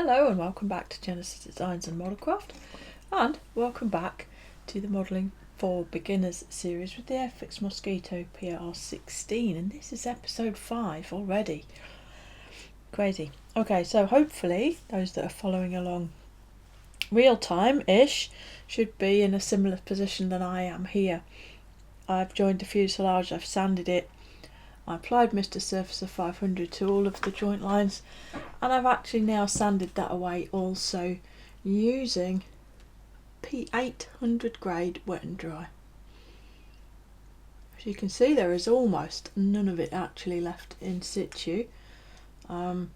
Hello and welcome back to Genesis Designs and Modelcraft, and welcome back to the Modelling for Beginners series with the Airfix Mosquito PRXVI, and this is episode 5 already. Crazy. Okay, so hopefully those that are following along real time-ish should be in a similar position than I am here. I've joined the fuselage, I've sanded it, I applied Mr. Surfacer 500 to all of the joint lines, and I've actually now sanded that away also using P800 grade wet and dry. As you can see, there is almost none of it actually left in situ. It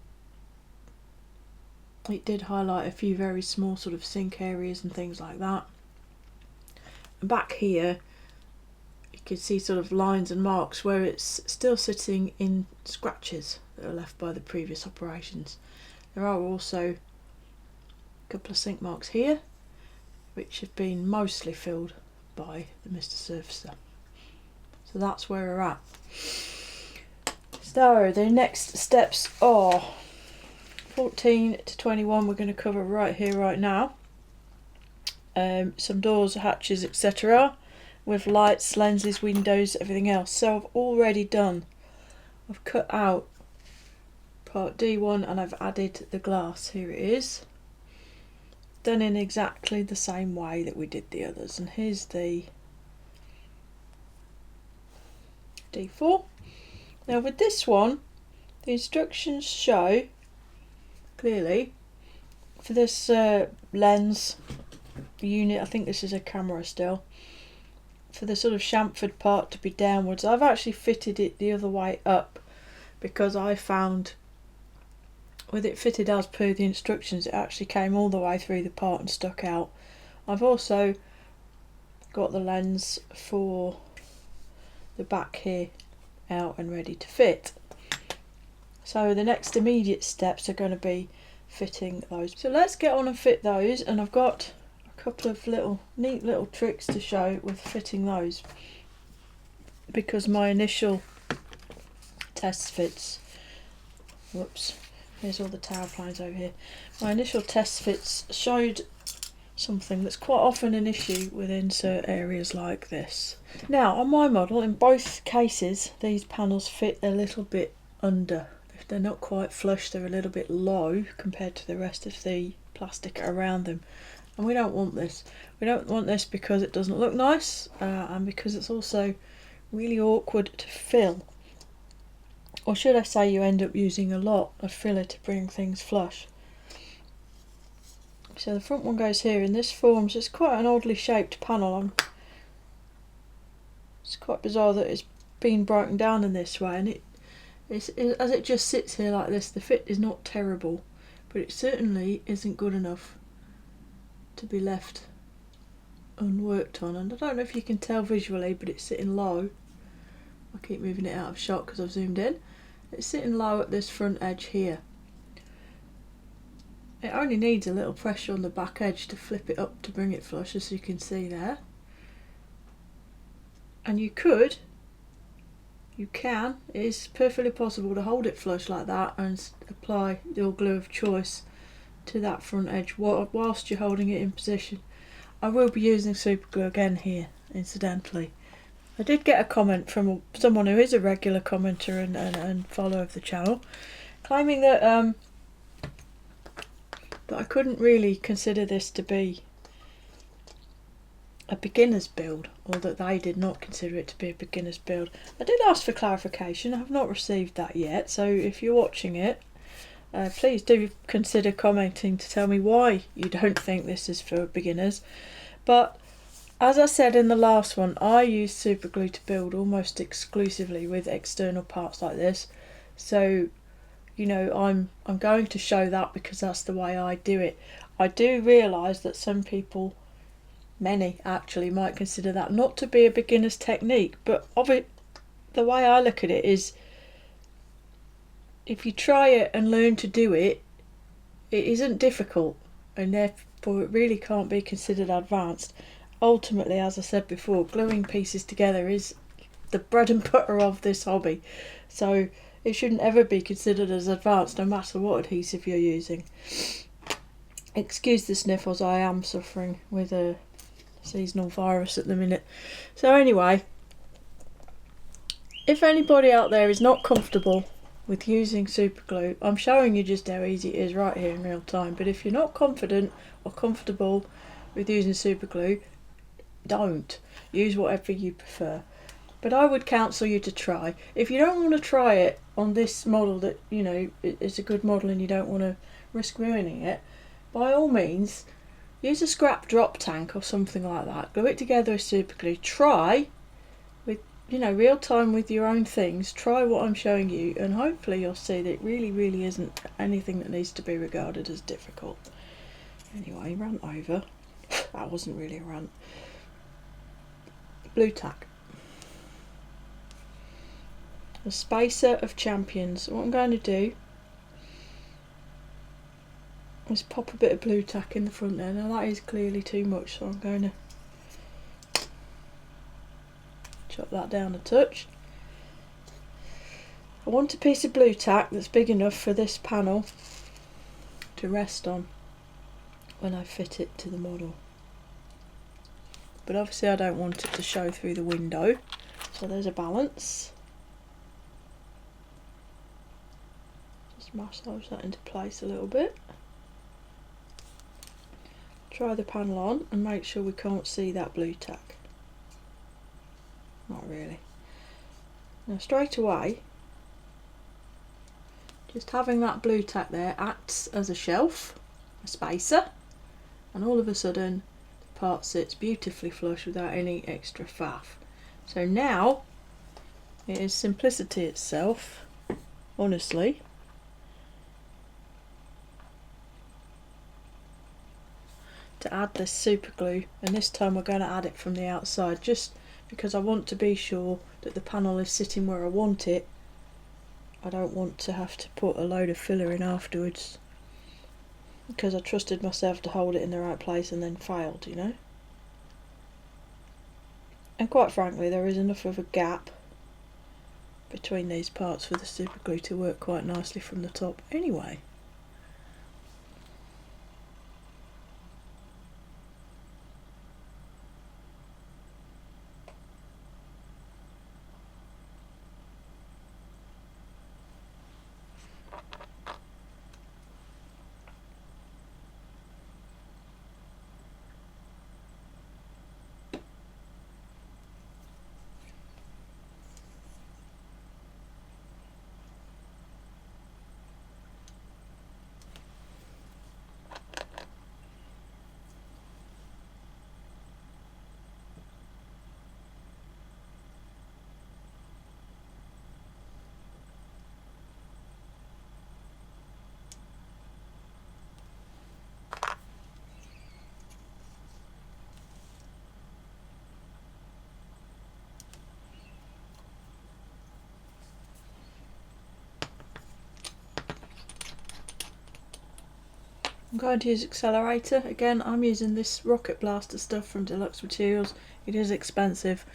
did highlight a few very small sort of sink areas and things like that. Back here you can see sort of lines and marks where it's still sitting in scratches that are left by the previous operations. There are also a couple of sink marks here which have been mostly filled by the Mr. Surfacer. So that's where we're at. So the next steps are 14 to 21 we're going to cover right here, right now. Some doors, hatches, etc. with lights, lenses, windows, everything else. So I've already done, I've cut out part D1 and I've added the glass. Here it is, done in exactly the same way that we did the others. And here's the D4. Now with this one, the instructions show clearly for this lens unit, I think this is a camera still, for the sort of chamfered part to be downwards. I've actually fitted it the other way up because I found with it fitted as per the instructions, it actually came all the way through the part and stuck out. I've also got the lens for the back here out and ready to fit. So the next immediate steps are going to be fitting those. So let's get on and fit those, and I've got a couple of neat little tricks to show with fitting those, because my initial test fits, whoops, here's all the tailplanes over here. My initial test fits showed something that's quite often an issue with insert areas like this. Now on my model, in both cases, these panels fit a little bit under. If they're not quite flush, they're a little bit low compared to the rest of the plastic around them. And we don't want this. We don't want this because it doesn't look nice, and because it's also really awkward to fill. Or should I say, you end up using a lot of filler to bring things flush. So the front one goes here, and this forms, it's quite an oddly shaped panel. It's quite bizarre that it's been broken down in this way, and as it just sits here like this, the fit is not terrible, but it certainly isn't good enough to be left unworked on. And I don't know if you can tell visually, but it's sitting low. I keep moving it out of shot because I've zoomed in. It's sitting low at this front edge here. It only needs a little pressure on the back edge to flip it up to bring it flush, as you can see there. And it is perfectly possible to hold it flush like that and apply your glue of choice to that front edge whilst you're holding it in position. I will be using super glue again here, incidentally. I did get a comment from someone who is a regular commenter and follower of the channel, claiming that that I couldn't really consider this to be a beginner's build, or that they did not consider it to be a beginner's build. I did ask for clarification. I have not received that yet, so if you're watching it, please do consider commenting to tell me why you don't think this is for beginners. But as I said in the last one, I use super glue to build almost exclusively with external parts like this. So, you know, I'm going to show that because that's the way I do it. I do realise that some people, many actually, might consider that not to be a beginner's technique, but the way I look at it is, if you try it and learn to do it, it isn't difficult, and therefore it really can't be considered advanced. Ultimately, as I said before, gluing pieces together is the bread and butter of this hobby, so it shouldn't ever be considered as advanced no matter what adhesive you're using. Excuse the sniffles, I am suffering with a seasonal virus at the minute. So anyway, if anybody out there is not comfortable with using super glue, I'm showing you just how easy it is right here in real time, but if you're not confident or comfortable with using super glue, don't. Use whatever you prefer. But I would counsel you to try. If you don't want to try it on this model that, you know, is a good model and you don't want to risk ruining it, by all means, use a scrap drop tank or something like that. Glue it together with super glue. Try with, you know, real time with your own things. Try what I'm showing you and hopefully you'll see that it really isn't anything that needs to be regarded as difficult. Anyway, rant over. That wasn't really a rant. Blue tack. The spacer of champions. What I'm going to do is pop a bit of blue tack in the front there. Now that is clearly too much, so I'm going to chop that down a touch. I want a piece of blue tack that's big enough for this panel to rest on when I fit it to the model. But obviously I don't want it to show through the window, so there's a balance. Massage that into place a little bit. Try the panel on and make sure we can't see that blue tack. Not really. Now straight away, just having that blue tack there acts as a shelf, a spacer, and all of a sudden the part sits beautifully flush without any extra faff. So now it is simplicity itself, honestly. To add this super glue, and this time we're going to add it from the outside just because I want to be sure that the panel is sitting where I want it. I don't want to have to put a load of filler in afterwards because I trusted myself to hold it in the right place and then failed, you know. And quite frankly, there is enough of a gap between these parts for the super glue to work quite nicely from the top anyway. I'm going to use accelerator. Again, I'm using this rocket blaster stuff from Deluxe Materials. It is expensive.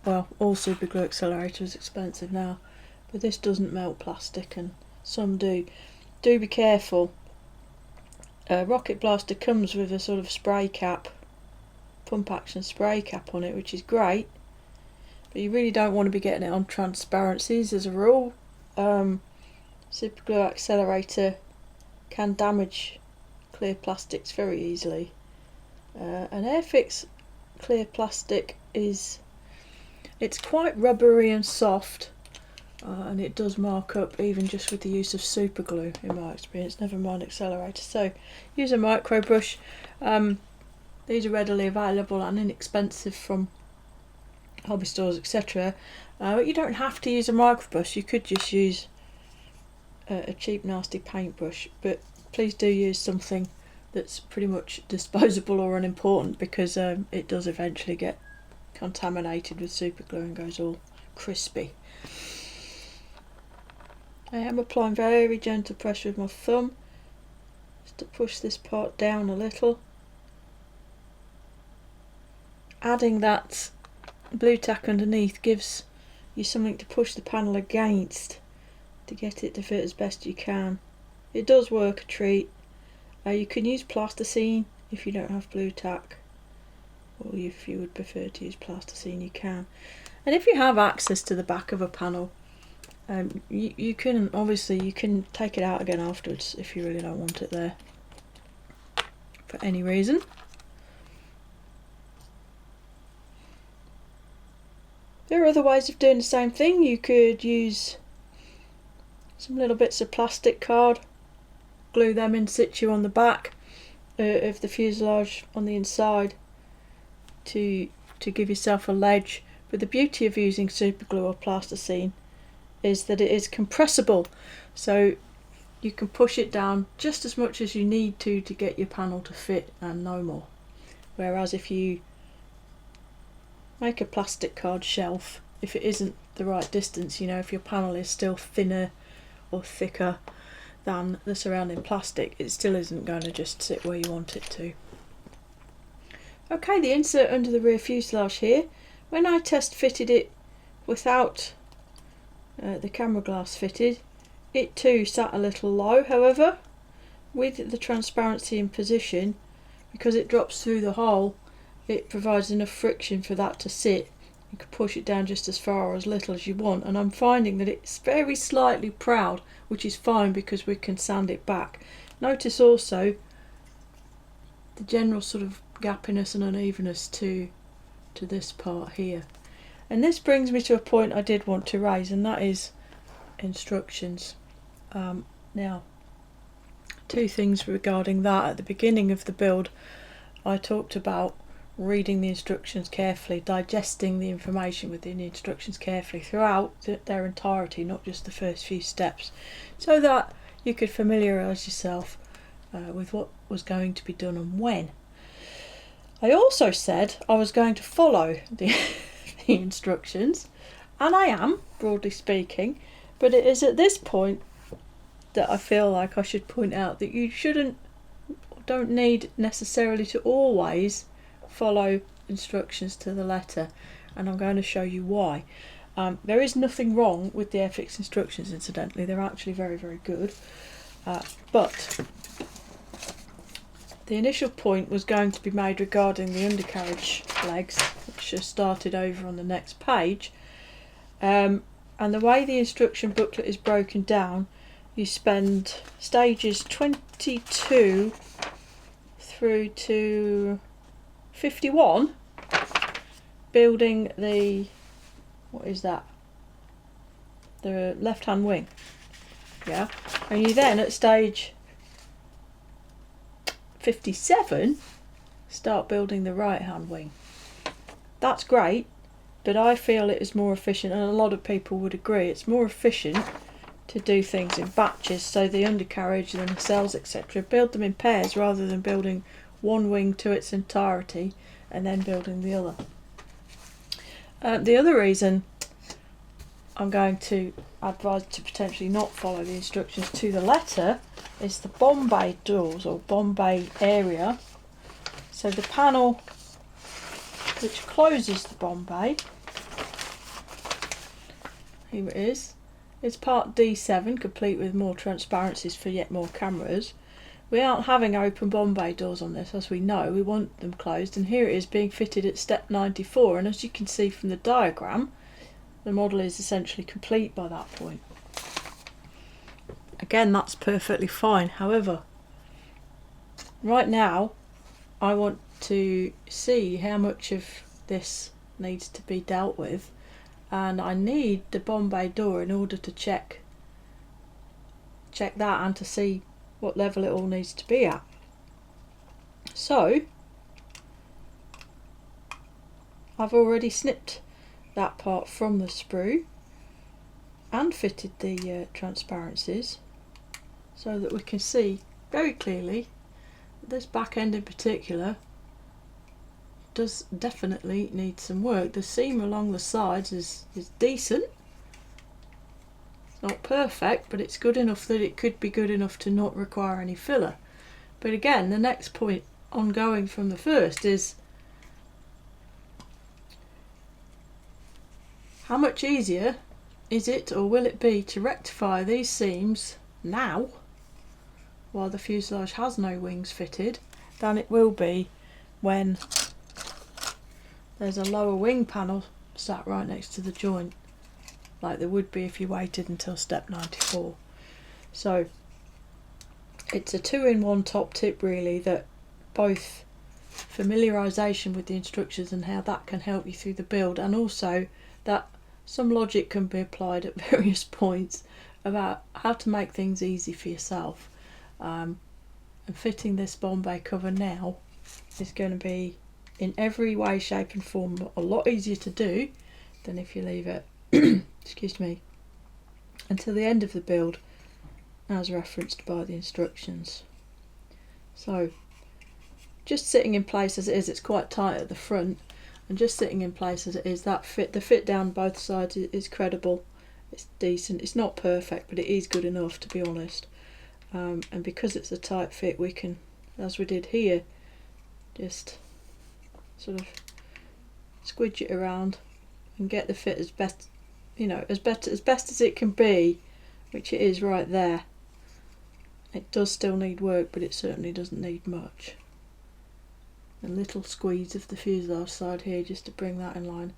Well, all super glue accelerator is expensive now, but this doesn't melt plastic and some do. Do be careful. Rocket blaster comes with a sort of spray cap, pump action spray cap on it, which is great, but you really don't want to be getting it on transparencies as a rule. Super glue accelerator can damage clear plastics very easily. An Airfix clear plastic it's quite rubbery and soft, and it does mark up even just with the use of super glue in my experience, never mind accelerator. So use a micro brush. These are readily available and inexpensive from hobby stores, etc. But you don't have to use a micro brush, you could just use a cheap nasty paintbrush, but please do use something that's pretty much disposable or unimportant, because it does eventually get contaminated with super glue and goes all crispy. I am applying very gentle pressure with my thumb just to push this part down a little. Adding that blue tack underneath gives you something to push the panel against to get it to fit as best you can. It does work a treat, You can use plasticine if you don't have blue tack, or if you would prefer to use plasticine, you can. And if you have access to the back of a panel, you can take it out again afterwards if you really don't want it there for any reason. There are other ways of doing the same thing. You could use some little bits of plastic card, glue them in situ on the back of the fuselage on the inside to give yourself a ledge. But the beauty of using super glue or plasticine is that it is compressible, so you can push it down just as much as you need to get your panel to fit and no more. Whereas if you make a plastic card shelf, if it isn't the right distance, you know, if your panel is still thinner or thicker than the surrounding plastic, it still isn't going to just sit where you want it to. Okay, the insert under the rear fuselage here, when I test fitted it without the camera glass fitted, it too sat a little low. However, with the transparency in position, because it drops through the hole, it provides enough friction for that to sit. You can push it down just as far or as little as you want, and I'm finding that it's very slightly proud, which is fine because we can sand it back. Notice also the general sort of gappiness and unevenness to this part here. And this brings me to a point I did want to raise, and that is instructions. Now, two things regarding that. At the beginning of the build, I talked about reading the instructions carefully, digesting the information within the instructions carefully throughout their entirety, not just the first few steps, so that you could familiarise yourself with what was going to be done and when. I also said I was going to follow the instructions, and I am, broadly speaking, but it is at this point that I feel like I should point out that you don't need necessarily to always follow instructions to the letter, and I'm going to show you why. There is nothing wrong with the Airfix instructions, incidentally. They're actually very, very good, but the initial point was going to be made regarding the undercarriage legs, which are started over on the next page. And the way the instruction booklet is broken down, you spend stages 22 through to 51 building the, what is that? The left-hand wing. Yeah, and you then at stage 57 start building the right hand wing. That's great, but I feel it is more efficient, and a lot of people would agree, it's more efficient to do things in batches, so the undercarriage, the nacelles, etc., build them in pairs rather than building one wing to its entirety and then building the other. The other reason I'm going to advise to potentially not follow the instructions to the letter is the bomb bay doors, or bomb bay area. So the panel which closes the bomb bay, here it is, it's part D7, complete with more transparencies for yet more cameras. We aren't having open bomb bay doors on this, as we know, we want them closed, and here it is being fitted at step 94, and as you can see from the diagram, the model is essentially complete by that point. Again, that's perfectly fine. However, right now I want to see how much of this needs to be dealt with, and I need the bomb bay door in order to check that and to see what level it all needs to be at. So I've already snipped that part from the sprue and fitted the transparencies so that we can see very clearly that this back end in particular does definitely need some work. The seam along the sides is decent. It's not perfect, but it's good enough that it could be good enough to not require any filler. But again, the next point ongoing from the first is how much easier is it, or will it be, to rectify these seams now while the fuselage has no wings fitted than it will be when there's a lower wing panel sat right next to the joint, like there would be if you waited until step 94. So it's a 2-in-1 top tip really, that both familiarisation with the instructions and how that can help you through the build, and also that some logic can be applied at various points about how to make things easy for yourself. And fitting this Bombay cover now is going to be in every way, shape and form a lot easier to do than if you leave it excuse me, until the end of the build as referenced by the instructions. So just sitting in place as it is, it's quite tight at the front, and just sitting in place as it is, the fit down both sides is credible, it's decent, it's not perfect but it is good enough, to be honest. And because it's a tight fit, we can, as we did here, just sort of squidge it around and get the fit as best, you know, as best as it can be, which it is right there. It does still need work, but it certainly doesn't need much. A little squeeze of the fuselage side here just to bring that in line.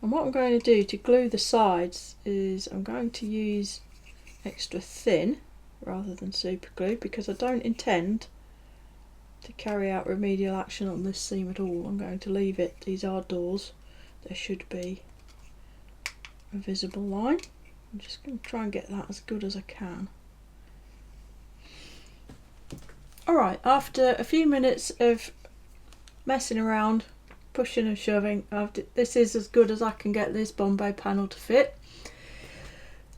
And what I'm going to do to glue the sides is I'm going to use extra thin rather than super glue, because I don't intend to carry out remedial action on this seam at all. I'm going to leave it, these are doors, there should be a visible line. I'm just going to try and get that as good as I can. Alright, after a few minutes of messing around, pushing and shoving, this is as good as I can get this Bombay panel to fit.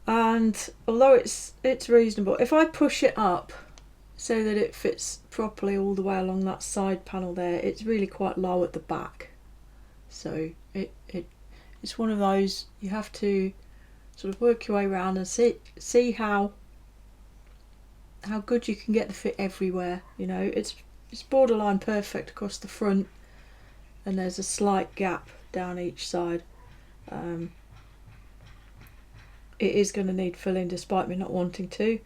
And although it's reasonable, if I push it up so that it fits properly all the way along that side panel there, it's really quite low at the back. So it's one of those, you have to sort of work your way around and see how good you can get the fit everywhere. You know, it's borderline perfect across the front, and there's a slight gap down each side. It is going to need filling despite me not wanting to,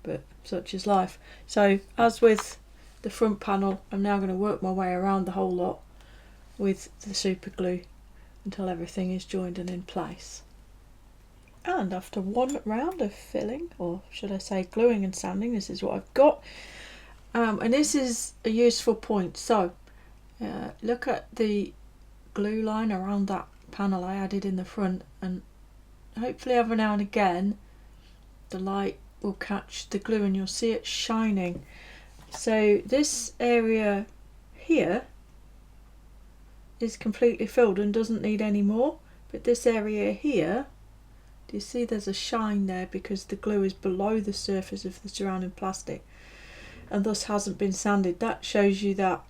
but such is life. So as with the front panel, I'm now going to work my way around the whole lot with the super glue until everything is joined and in place. And after one round of filling, or should I say gluing and sanding, this is what I've got. And this is a useful point. So look at the glue line around that panel I added in the front, and hopefully every now and again the light will catch the glue and you'll see it shining. So this area here is completely filled and doesn't need any more, but this area here, do you see there's a shine there because the glue is below the surface of the surrounding plastic and thus hasn't been sanded. That shows you that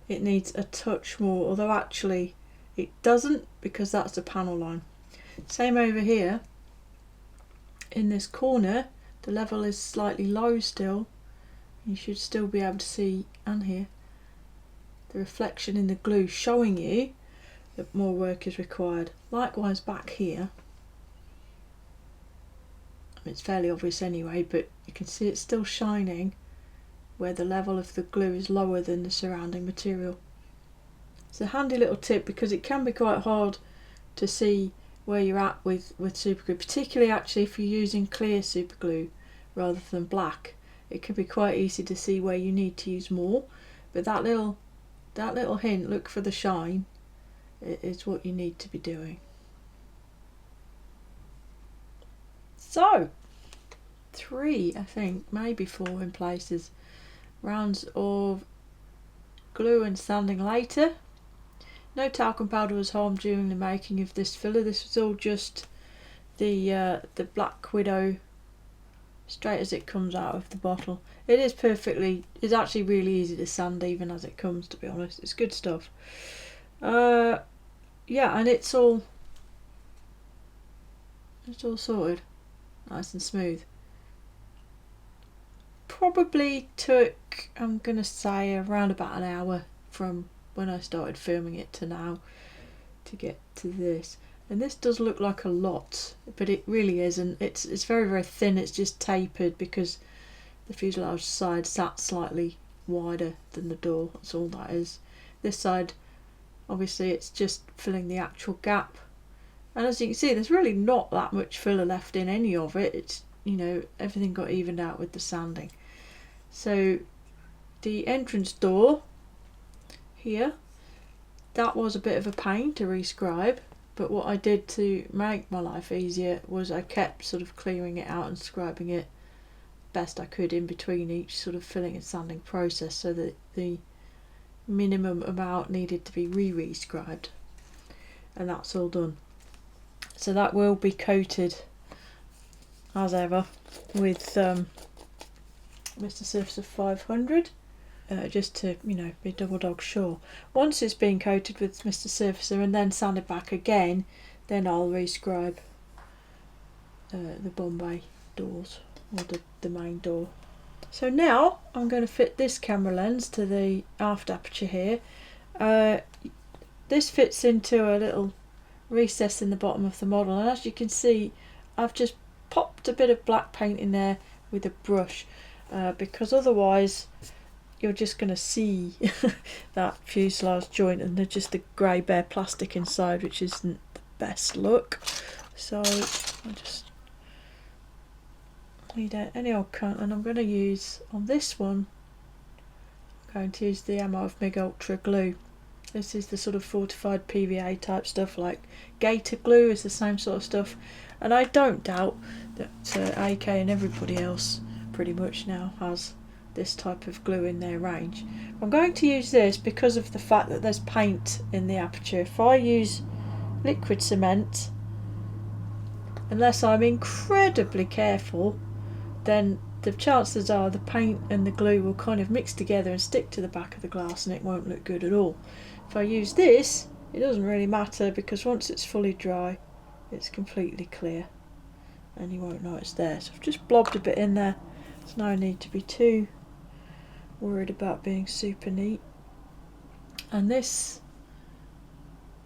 it needs a touch more, although actually it doesn't, because that's the panel line. Same over here in this corner, the level is slightly low still. You should still be able to see, and here, the reflection in the glue showing you that more work is required. Likewise back here, it's fairly obvious anyway, but you can see it's still shining where the level of the glue is lower than the surrounding material. It's a handy little tip because it can be quite hard to see where you're at with super glue, particularly actually if you're using clear super glue rather than black. It can be quite easy to see where you need to use more, but that little hint, look for the shine, is what you need to be doing. So 3, I think, maybe 4 in places, rounds of glue and sanding later. No talcum powder was harmed during the making of this filler. This was all just the Black Widow straight as it comes out of the bottle. It's actually really easy to sand even as it comes, to be honest. It's good stuff. Yeah, and it's all sorted, nice and smooth. Probably took, I'm gonna say, around about an hour from when I started filming it to now to get to this. And this does look like a lot, but it really isn't. It's very, very thin. It's just tapered because the fuselage side sat slightly wider than the door, that's all that is. This side, obviously it's just filling the actual gap, and as you can see there's really not that much filler left in any of it. It's, you know, everything got evened out with the sanding. So the entrance door here, that was a bit of a pain to rescribe, but what I did to make my life easier was I kept sort of clearing it out and scribing it best I could in between each sort of filling and sanding process, so that the minimum amount needed to be re-scribed, and that's all done. So that will be coated as ever with Mr. Surfacer 500, just to, you know, be double dog sure. Once it's been coated with Mr. Surfacer and then sanded back again, then I'll rescribe the Bombay doors, or the main door. So now I'm going to fit this camera lens to the aft aperture here. This fits into a little recess in the bottom of the model, and as you can see I've just popped a bit of black paint in there with a brush, because otherwise you're just going to see that fuselage joint and there's just the grey bare plastic inside, which isn't the best look. So I just need any old cunt, and I'm going to use, on this one, I'm going to use the Amov MIG Ultra glue. This is the sort of fortified PVA type stuff, like Gator glue is the same sort of stuff, and I don't doubt that AK and everybody else pretty much now has this type of glue in their range. I'm going to use this because of the fact that there's paint in the aperture. If I use liquid cement, unless I'm incredibly careful, then the chances are the paint and the glue will kind of mix together and stick to the back of the glass, and it won't look good at all. If I use this, it doesn't really matter, because once it's fully dry it's completely clear and you won't know it's there. So I've just blobbed a bit in there. There's no need to be too worried about being super neat. And this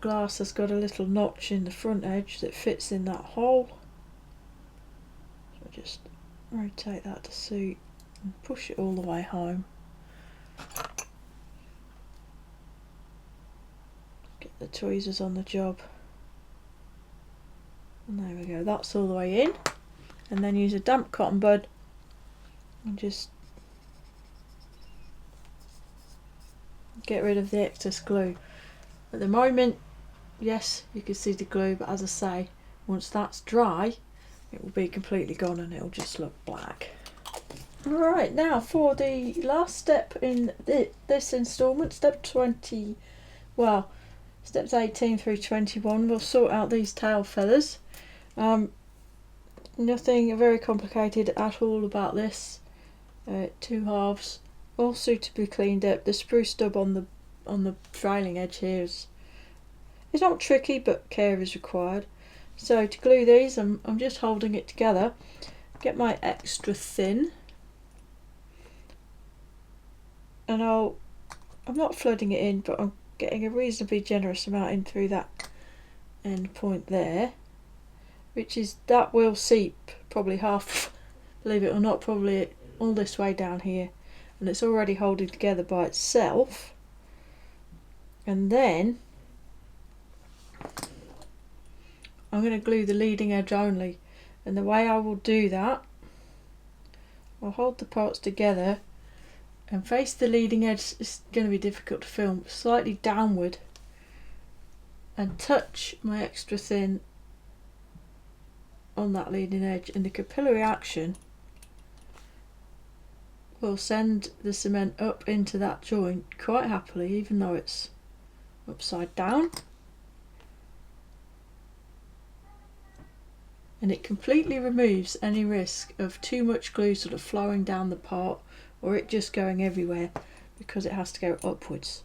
glass has got a little notch in the front edge that fits in that hole, so just rotate that to suit and push it all the way home. Get the tweezers on the job, and there we go, that's all the way in. And then use a damp cotton bud and just get rid of the excess glue. At the moment, yes, you can see the glue, but as I say, once that's dry it will be completely gone and it'll just look black. Alright, now for the last step in this instalment, step 20, well, steps 18 through 21, we'll sort out these tail feathers. Nothing very complicated at all about this. Two halves, all suitably cleaned up. The spruce stub on the trailing edge here is not tricky, but care is required. So to glue these, I'm just holding it together. Get my extra thin, and I'm not flooding it in, but I'm getting a reasonably generous amount in through that end point there, that will seep probably half, believe it or not, probably all this way down here, and it's already holding together by itself. And then I'm going to glue the leading edge only, and the way I will do that, I'll hold the parts together and face the leading edge. It's going to be difficult to film, slightly downward, and touch my extra thin on that leading edge, and the capillary action will send the cement up into that joint quite happily, even though it's upside down. And it completely removes any risk of too much glue sort of flowing down the part, or it just going everywhere, because it has to go upwards.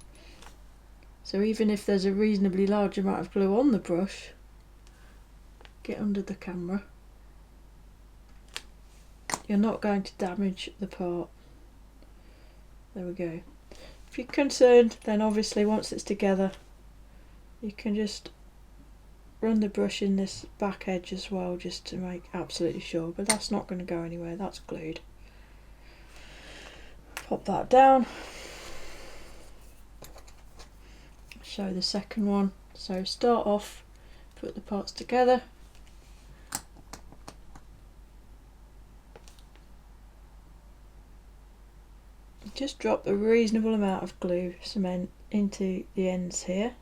So even if there's a reasonably large amount of glue on the brush, get under the camera, you're not going to damage the part. There we go. If you're concerned, then obviously once it's together you can just run the brush in this back edge as well, just to make absolutely sure, but that's not going to go anywhere, that's glued. pop that down. Show the second one. So start off, put the parts together. Just drop a reasonable amount of glue cement into the ends here.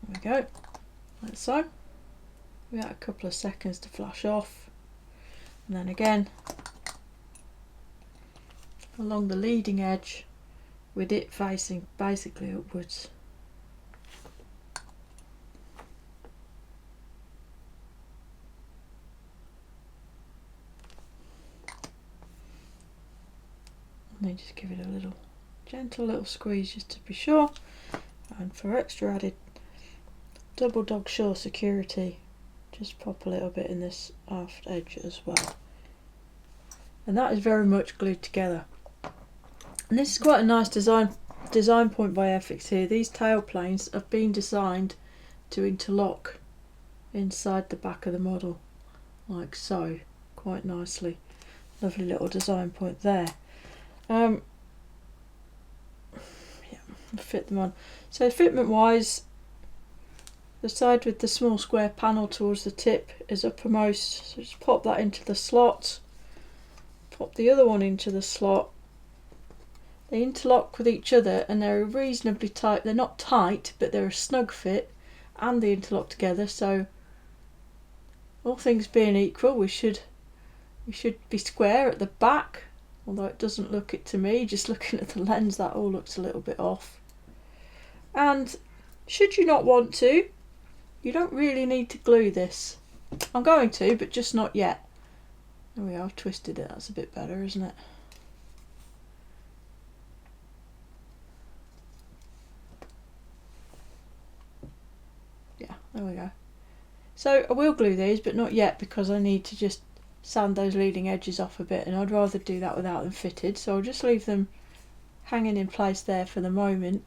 There we go, like so. We got a couple of seconds to flush off, and then again along the leading edge with it facing basically upwards. And then just give it a little gentle little squeeze just to be sure, and for extra added double dog shore security, just pop a little bit in this aft edge as well. And that is very much glued together. And this is quite a nice design point by Airfix here. These tail planes have been designed to interlock inside the back of the model, like so, quite nicely. Lovely little design point there. Yeah, fit them on. So fitment wise, the side with the small square panel towards the tip is uppermost, so just pop that into the slot, pop the other one into the slot. They interlock with each other and they're reasonably tight. They're not tight, but they're a snug fit and they interlock together, so all things being equal, we should be square at the back, although it doesn't look it to me. Just looking at the lens, that all looks a little bit off. And should you not want to, you don't really need to glue this. I'm going to, but just not yet. There we are, I've twisted it, that's a bit better, isn't it? Yeah, there we go. So I will glue these, but not yet, because I need to just sand those leading edges off a bit, and I'd rather do that without them fitted, so I'll just leave them hanging in place there for the moment.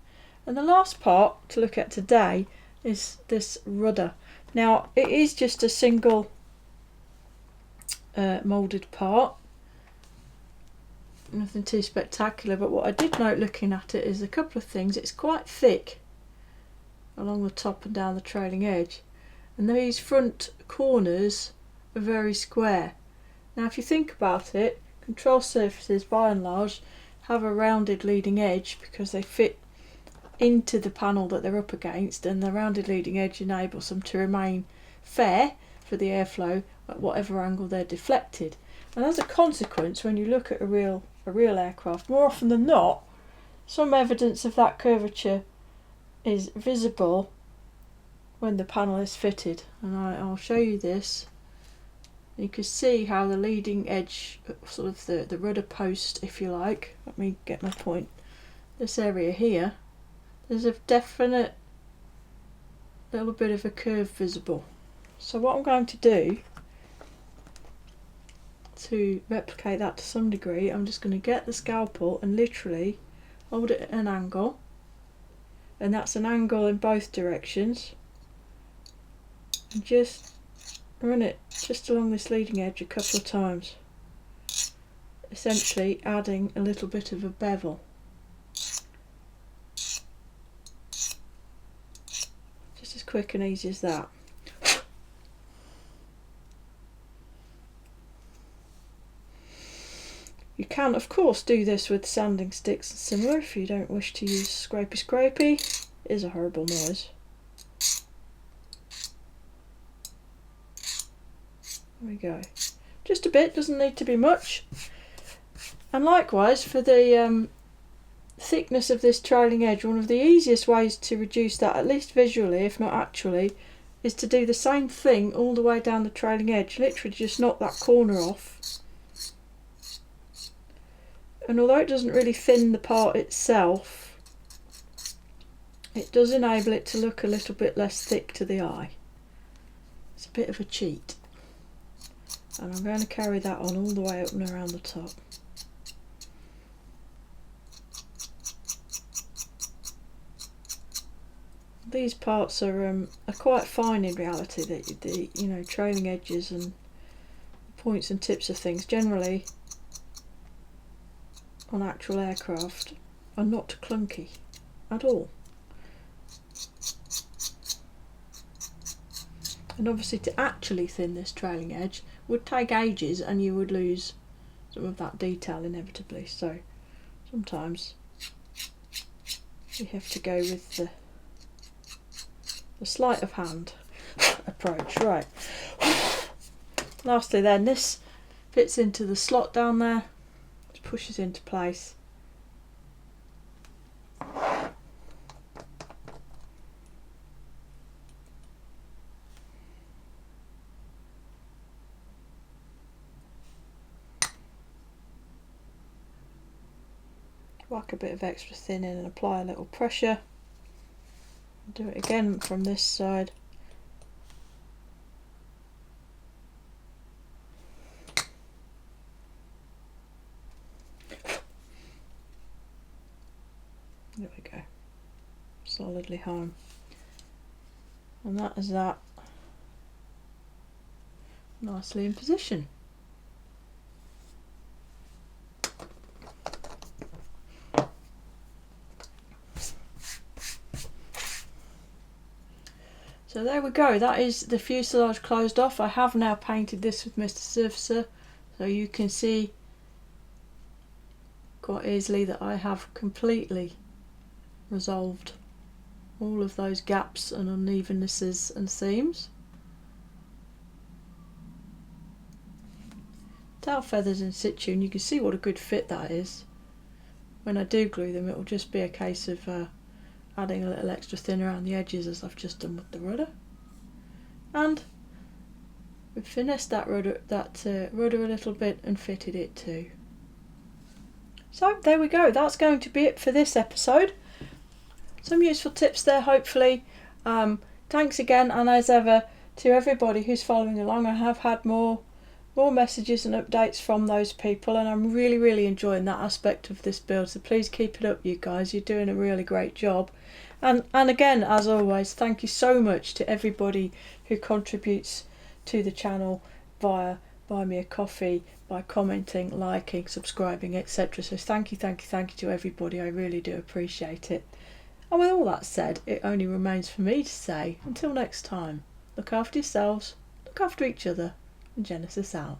And the last part to look at today is this rudder. Now it is just a single moulded part, nothing too spectacular, but what I did note looking at it is a couple of things. It's quite thick along the top and down the trailing edge, and these front corners are very square. Now if you think about it, control surfaces by and large have a rounded leading edge because they fit into the panel that they're up against, and the rounded leading edge enables them to remain fair for the airflow at whatever angle they're deflected. And as a consequence, when you look at a real aircraft, more often than not, some evidence of that curvature is visible when the panel is fitted. And I'll show you this. You can see how the leading edge, sort of the rudder post, if you like, let me get my point, this area here, there's a definite little bit of a curve visible. So what I'm going to do to replicate that to some degree, I'm just going to get the scalpel and literally hold it at an angle, and that's an angle in both directions, and just run it just along this leading edge a couple of times, essentially adding a little bit of a bevel. Just as quick and easy as that. You can of course do this with sanding sticks and similar if you don't wish to use scrapey. It is a horrible noise. There we go. Just a bit, doesn't need to be much. And likewise for the thickness of this trailing edge, one of the easiest ways to reduce that, at least visually if not actually, is to do the same thing all the way down the trailing edge. Literally just knock that corner off. And although it doesn't really thin the part itself, it does enable it to look a little bit less thick to the eye. It's a bit of a cheat. And I'm going to carry that on all the way up and around the top. These parts are quite fine in reality. The trailing edges and points and tips of things generally on actual aircraft are not clunky at all. And obviously to actually thin this trailing edge would take ages and you would lose some of that detail inevitably. So sometimes you have to go with the sleight of hand approach. Right. Lastly then, this fits into the slot down there, just pushes into place. Whack a bit of extra thin in and apply a little pressure. Do it again from this side. There we go. Solidly home. And that is that. Nicely in position. So there we go, that is the fuselage closed off. I have now painted this with Mr. Surfacer, so you can see quite easily that I have completely resolved all of those gaps and unevennesses and seams. Tail feathers in situ, and you can see what a good fit that is. When I do glue them, it will just be a case of adding a little extra thin around the edges, as I've just done with the rudder. And we've finessed that rudder a little bit and fitted it too. So there we go, that's going to be it for this episode. Some useful tips there hopefully. Thanks again, and as ever, to everybody who's following along. I have had more messages and updates from those people, and I'm really enjoying that aspect of this build, so please keep it up, you guys. You're doing a really great job. And again, as always, thank you so much to everybody who contributes to the channel via Buy Me a Coffee, by commenting, liking, subscribing, etc. So thank you to everybody. I really do appreciate it. And with all that said, it only remains for me to say, until next time, look after yourselves, look after each other, and Genesis out.